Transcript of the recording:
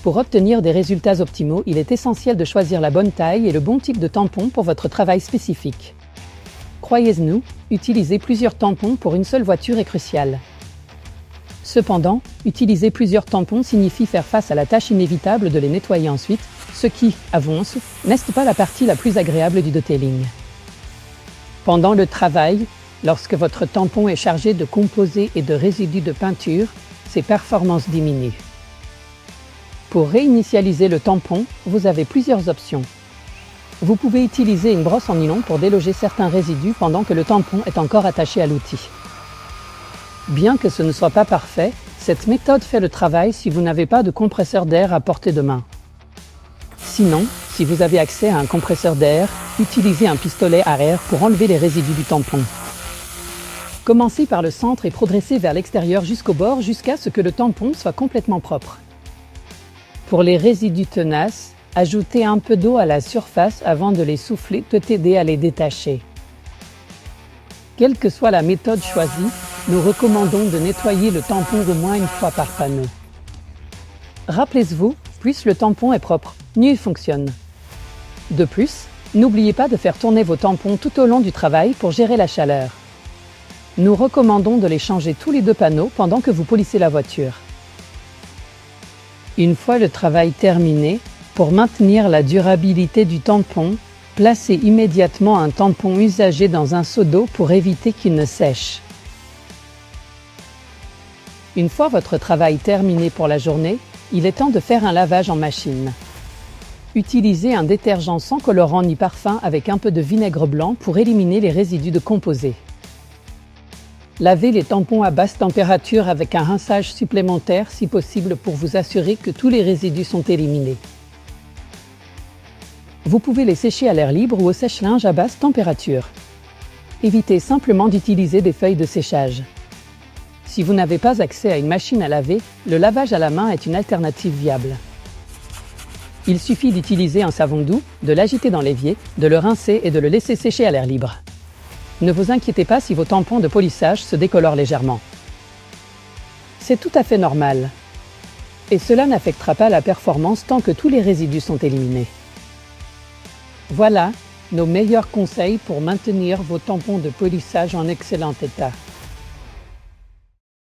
Pour obtenir des résultats optimaux, il est essentiel de choisir la bonne taille et le bon type de tampon pour votre travail spécifique. Croyez-nous, utiliser plusieurs tampons pour une seule voiture est crucial. Cependant, utiliser plusieurs tampons signifie faire face à la tâche inévitable de les nettoyer ensuite, ce qui, avouons-le, n'est pas la partie la plus agréable du detailing. Pendant le travail, lorsque votre tampon est chargé de composés et de résidus de peinture, ses performances diminuent. Pour réinitialiser le tampon, vous avez plusieurs options. Vous pouvez utiliser une brosse en nylon pour déloger certains résidus pendant que le tampon est encore attaché à l'outil. Bien que ce ne soit pas parfait, cette méthode fait le travail si vous n'avez pas de compresseur d'air à portée de main. Sinon, si vous avez accès à un compresseur d'air, utilisez un pistolet à air pour enlever les résidus du tampon. Commencez par le centre et progressez vers l'extérieur jusqu'au bord jusqu'à ce que le tampon soit complètement propre. Pour les résidus tenaces, ajoutez un peu d'eau à la surface avant de les souffler peut aider à les détacher. Quelle que soit la méthode choisie, nous recommandons de nettoyer le tampon au moins une fois par panneau. Rappelez-vous, plus le tampon est propre, mieux il fonctionne. De plus, n'oubliez pas de faire tourner vos tampons tout au long du travail pour gérer la chaleur. Nous recommandons de les changer tous les 2 panneaux pendant que vous polissez la voiture. Une fois le travail terminé, pour maintenir la durabilité du tampon, placez immédiatement un tampon usagé dans un seau d'eau pour éviter qu'il ne sèche. Une fois votre travail terminé pour la journée, il est temps de faire un lavage en machine. Utilisez un détergent sans colorant ni parfum avec un peu de vinaigre blanc pour éliminer les résidus de composés. Lavez les tampons à basse température avec un rinçage supplémentaire si possible pour vous assurer que tous les résidus sont éliminés. Vous pouvez les sécher à l'air libre ou au sèche-linge à basse température. Évitez simplement d'utiliser des feuilles de séchage. Si vous n'avez pas accès à une machine à laver, le lavage à la main est une alternative viable. Il suffit d'utiliser un savon doux, de l'agiter dans l'évier, de le rincer et de le laisser sécher à l'air libre. Ne vous inquiétez pas si vos tampons de polissage se décolorent légèrement. C'est tout à fait normal. Et cela n'affectera pas la performance tant que tous les résidus sont éliminés. Voilà nos meilleurs conseils pour maintenir vos tampons de polissage en excellent état.